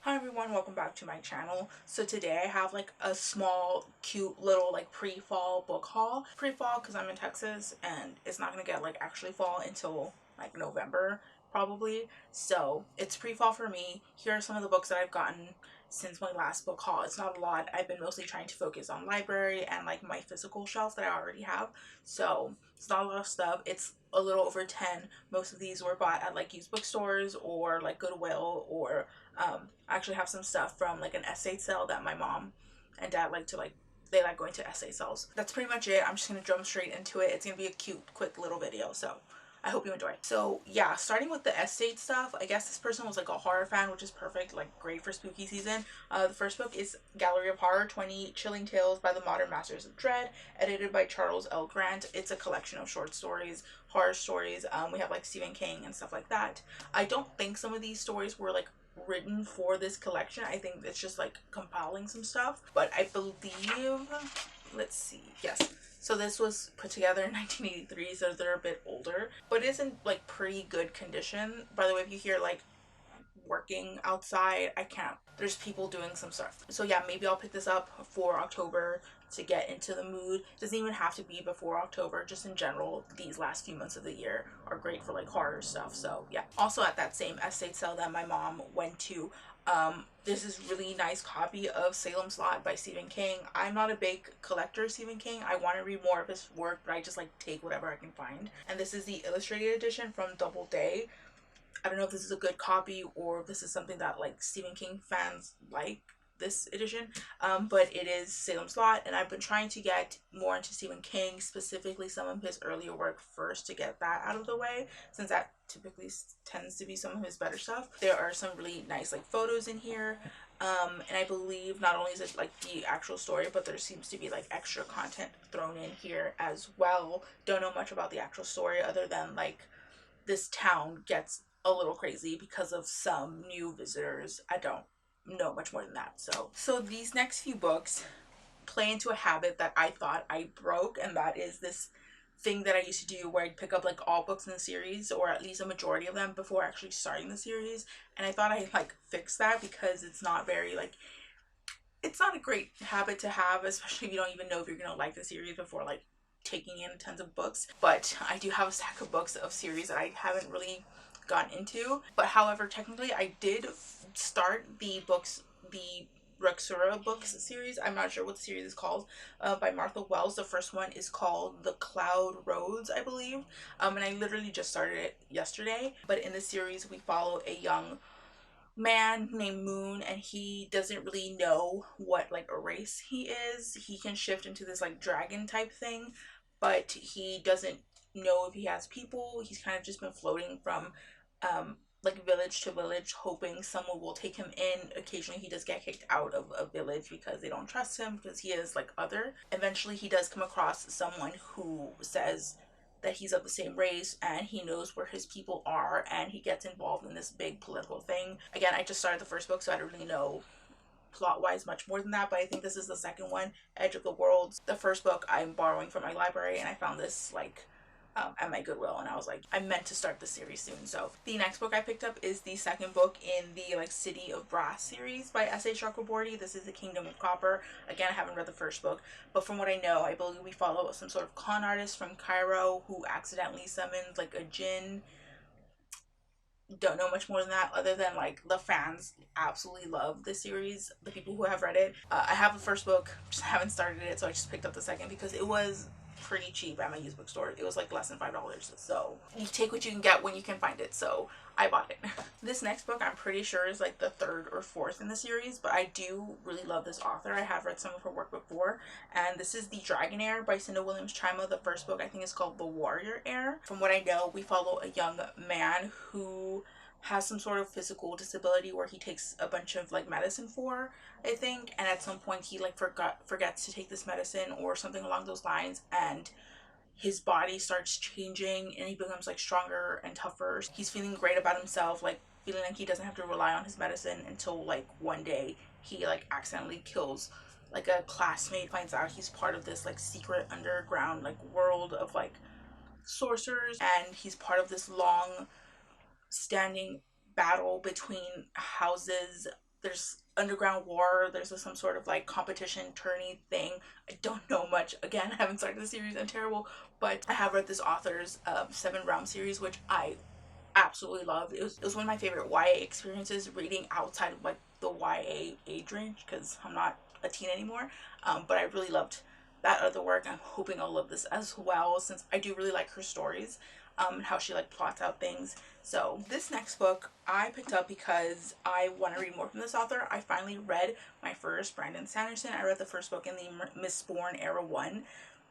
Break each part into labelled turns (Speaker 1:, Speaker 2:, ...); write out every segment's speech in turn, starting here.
Speaker 1: Hi everyone, welcome back to my channel. So today I have like a small cute little like pre-fall book haul. Pre-fall because I'm in Texas and it's not gonna get like actually fall until like November probably. So it's pre-fall for me. Here are some of the books that I've gotten since my last book haul. It's not a lot. I've been mostly trying to focus on library and like my physical shelf that I already have. So it's not a lot of stuff. It's a little over 10. Most of these were bought at like used bookstores or like Goodwill, or I actually have some stuff from like an estate sale that my mom and dad like to they like going to estate sales. That's pretty much it. I'm just gonna jump straight into it. It's gonna be a cute, quick little video, so I hope you enjoy. So yeah, starting with the estate stuff, I guess this person was like a horror fan, which is perfect, like great for spooky season. The first book is Gallery of Horror, 20 Chilling Tales by the Modern Masters of Dread, edited by Charles L. Grant. It's a collection of short stories, horror stories. We have like Stephen King and stuff like that. I don't think some of these stories were like written for this collection. I think it's just like compiling some stuff, but I believe, let's see, yes, so this was put together in 1983, so they're a bit older, but it's in like pretty good condition. By the way, if you hear like working outside, I can't, there's people doing some stuff. So yeah, maybe I'll pick this up for October to get into the mood. It doesn't even have to be before October, just in general these last few months of the year are great for like horror stuff. So yeah, also at that same estate sale that my mom went to, this is really nice copy of Salem's Lot by Stephen King. I'm not a big collector of Stephen King. I want to read more of his work, but I just like take whatever I can find. And this is the illustrated edition from Doubleday. I don't know if this is a good copy or if this is something that like Stephen King fans like, this edition, but it is Salem's Lot, and I've been trying to get more into Stephen King, specifically some of his earlier work first, to get that out of the way, since that typically tends to be some of his better stuff. There are some really nice like photos in here, and I believe not only is it like the actual story, but there seems to be like extra content thrown in here as well. Don't know much about the actual story other than like this town gets a little crazy because of some new visitors. I don't know much more than that. So these next few books play into a habit that I thought I broke, and that is this thing that I used to do where I'd pick up like all books in the series, or at least a majority of them, before actually starting the series. And I thought I like fixed that, because it's not very like, it's not a great habit to have, especially if you don't even know if you're gonna like the series before like taking in tons of books. But I do have a stack of books of series that I haven't really gotten into. But however, technically I did start the Ruxura books series. I'm not sure what the series is called, by Martha Wells. The first one is called The Cloud Roads, I believe. And I literally just started it yesterday. But in the series, we follow a young man named Moon, and he doesn't really know what like a race he is. He can shift into this like dragon type thing, but he doesn't know if he has people. He's kind of just been floating from like village to village, hoping someone will take him in. Occasionally he does get kicked out of a village because they don't trust him, because he is like other. Eventually he does come across someone who says that he's of the same race and he knows where his people are, and he gets involved in this big political thing. Again, I just started the first book, so I don't really know plot wise much more than that, but I think this is the second one, Edge of the Worlds. The first book I'm borrowing from my library, and I found this like at my Goodwill, and I was like, I meant to start the series soon. So the next book I picked up is the second book in the like City of Brass series by S.A. Chakraborty. This is The Kingdom of Copper. Again, I haven't read the first book, but from what I know, I believe we follow some sort of con artist from Cairo who accidentally summons like a djinn. Don't know much more than that, other than like the fans absolutely love this series, the people who have read it. I have the first book, just haven't started it, so I just picked up the second because it was pretty cheap at my used bookstore. It was like less than $5, so you take what you can get when you can find it, so I bought it. This next book I'm pretty sure is like the third or fourth in the series, but I do really love this author. I have read some of her work before, and this is the Dragonair by Cinda Chima. The first book I think is called The Warrior Heir. From what I know, we follow a young man who has some sort of physical disability where he takes a bunch of like medicine for, I think, and at some point he like forgets to take this medicine or something along those lines, and his body starts changing and he becomes like stronger and tougher. He's feeling great about himself, like feeling like he doesn't have to rely on his medicine, until like one day he like accidentally kills like a classmate, finds out he's part of this like secret underground like world of like sorcerers, and he's part of this long standing battle between houses there's underground war, there's some sort of like competition tourney thing. I don't know much. Again, I haven't started the series, I'm terrible, but I have read this author's Seven Realms series, which I absolutely loved. It was one of my favorite YA experiences, reading outside of like the YA age range, because I'm not a teen anymore. But I really loved that other work. I'm hoping I'll love this as well, since I do really like her stories, and how she like plots out things. So this next book I picked up because I want to read more from this author. I finally read my first Brandon Sanderson. I read the first book in the Mistborn Era 1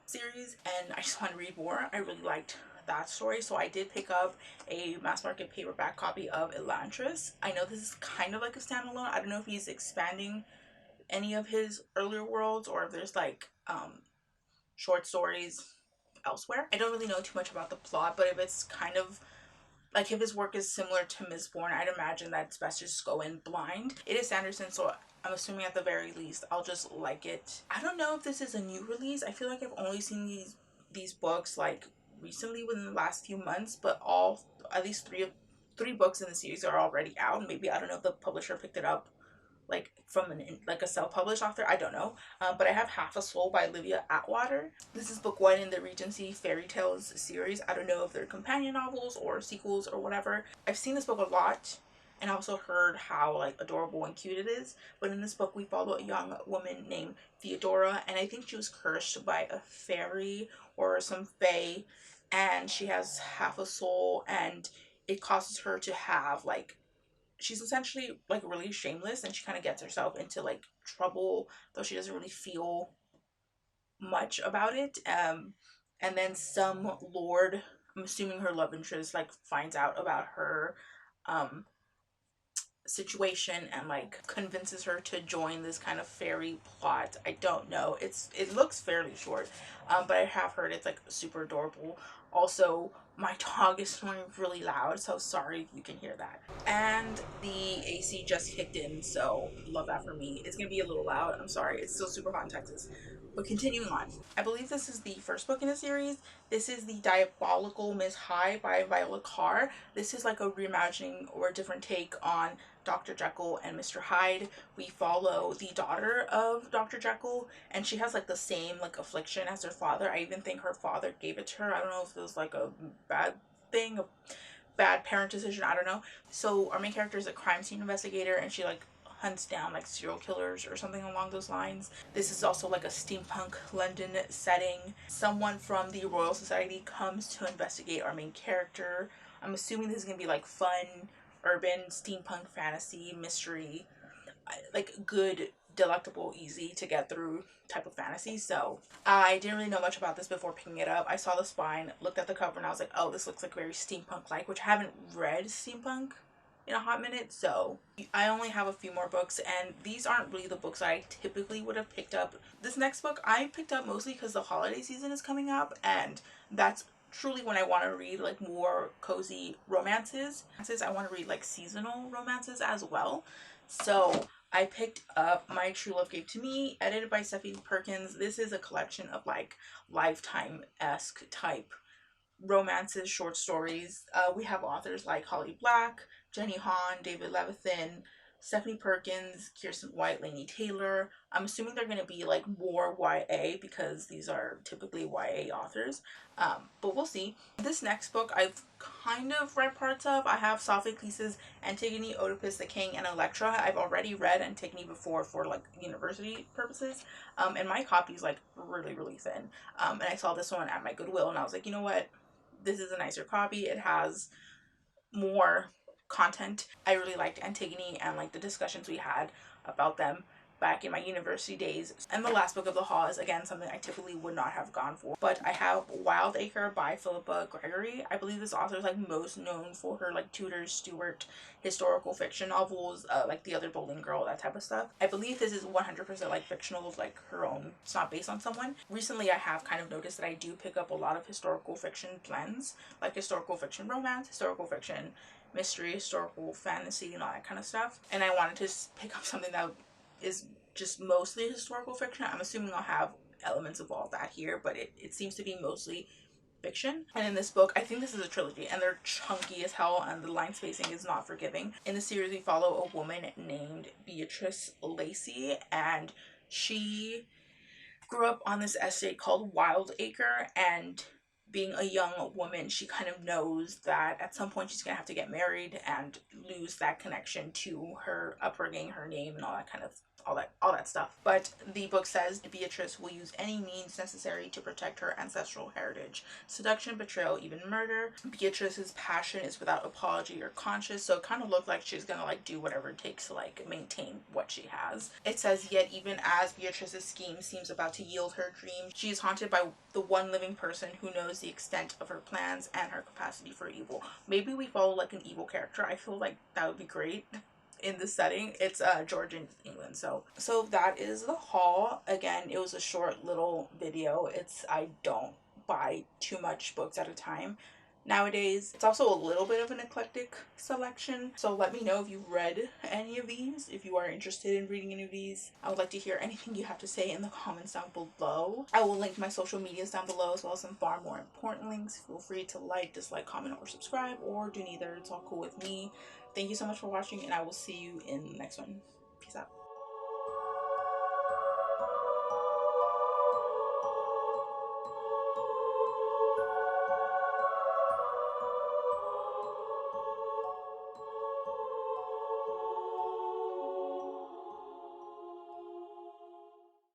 Speaker 1: series, and I just want to read more. I really liked that story, so I did pick up a mass market paperback copy of Elantris. I know this is kind of like a standalone. I don't know if he's expanding any of his earlier worlds, or if there's like short stories elsewhere. I don't really know too much about the plot, but if it's kind of like, if his work is similar to Mistborn, I'd imagine that it's best just go in blind. It is Sanderson, so I'm assuming at the very least I'll just like it. I don't know if this is a new release. I feel like I've only seen these books like recently within the last few months, but all at least three books in the series are already out. Maybe, I don't know if the publisher picked it up like from like a self-published author, I don't know. But I have Half a Soul by Olivia Atwater. This is book 1 in the Regency Fairy Tales series. I don't know if they're companion novels or sequels or whatever. I've seen this book a lot, and I also heard how like adorable and cute it is. But in this book we follow a young woman named Theodora, and I think she was cursed by a fairy or some fae, and she has half a soul, and it causes her to have like, she's essentially like really shameless, and she kind of gets herself into like trouble, though she doesn't really feel much about it. And then some lord, I'm assuming her love interest, like finds out about her um situation and like convinces her to join this kind of fairy plot. I don't know, it looks fairly short, but I have heard it's like super adorable. Also, my dog is snoring really loud, so sorry if you can hear that. And the AC just kicked in, so love that for me. It's gonna be a little loud, I'm sorry, it's still super hot in Texas. But continuing on, I believe this is the first book in the series. This is the Diabolical Miss Hyde by Viola Carr. This is like a reimagining or a different take on Dr. Jekyll and Mr. Hyde. We follow the daughter of Dr. Jekyll, and she has like the same like affliction as her father. I even think her father gave it to her. I don't know if it was like a bad thing, a bad parent decision, I don't know. So our main character is a crime scene investigator, and she like hunts down like serial killers or something along those lines. This is also like a steampunk London setting. Someone from the Royal Society comes to investigate our main character. I'm assuming this is gonna be like fun, urban, steampunk, fantasy, mystery, like good, delectable, easy to get through type of fantasy. So I didn't really know much about this before picking it up. I saw the spine, looked at the cover, and I was like, oh, this looks like very steampunk like, which I haven't read steampunk in a hot minute, so I only have a few more books, and these aren't really the books I typically would have picked up. This next book I picked up mostly because the holiday season is coming up, and that's truly when I want to read like more cozy romances. I want to read like seasonal romances as well. So I picked up My True Love Gave to Me, edited by Stephanie Perkins. This is a collection of like Lifetime-esque type romances, short stories. We have authors like Holly Black, Jenny Han, David Levithan, Stephanie Perkins, Kirsten White, Laini Taylor. I'm assuming they're going to be like more YA because these are typically YA authors, but we'll see. This next book I've kind of read parts of. I have Sophocles' Antigone, Oedipus the King, and Electra. I've already read Antigone before for like university purposes, and my copy's like really thin. And I saw this one at my Goodwill, and I was like, you know what? This is a nicer copy. It has more content. I really liked Antigone and like the discussions we had about them back in my university days. And the last book of the haul is again something I typically would not have gone for, but I have Wideacre by Phillipa Greggory. I believe this author is like most known for her like Tudor Stuart historical fiction novels, like The Other Bowling Girl, that type of stuff. I believe this is 100% like fictional, of like her own. It's not based on someone. Recently I have kind of noticed that I do pick up a lot of historical fiction blends, like historical fiction romance, historical fiction mystery, historical fantasy, and all that kind of stuff. And I wanted to pick up something that is just mostly historical fiction. I'm assuming I'll have elements of all that here, but it seems to be mostly fiction. And in this book, I think this is a trilogy, and they're chunky as hell, and the line spacing is not forgiving. In the series, we follow a woman named Beatrice Lacey, and she grew up on this estate called Wideacre, and being a young woman, she kind of knows that at some point she's gonna have to get married and lose that connection to her upbringing, her name, and all that kind of all that stuff. But the book says Beatrice will use any means necessary to protect her ancestral heritage. Seduction, betrayal, even murder. Beatrice's passion is without apology or conscience, so it kind of looked like she's gonna like do whatever it takes to like maintain what she has. It says, yet even as Beatrice's scheme seems about to yield her dream, she is haunted by the one living person who knows the extent of her plans and her capacity for evil. Maybe we follow like an evil character. I feel like that would be great in this setting. It's Georgian England. So that is the haul. Again, it was a short little video. I don't buy too much books at a time nowadays. It's also a little bit of an eclectic selection, so let me know if you've read any of these, if you are interested in reading any of these. I would like to hear anything you have to say in the comments down below. I will link my social medias down below, as well as some far more important links. Feel free to like, dislike, comment, or subscribe, or do neither. It's all cool with me. Thank you so much for watching, and I will see you in the next one. Peace out.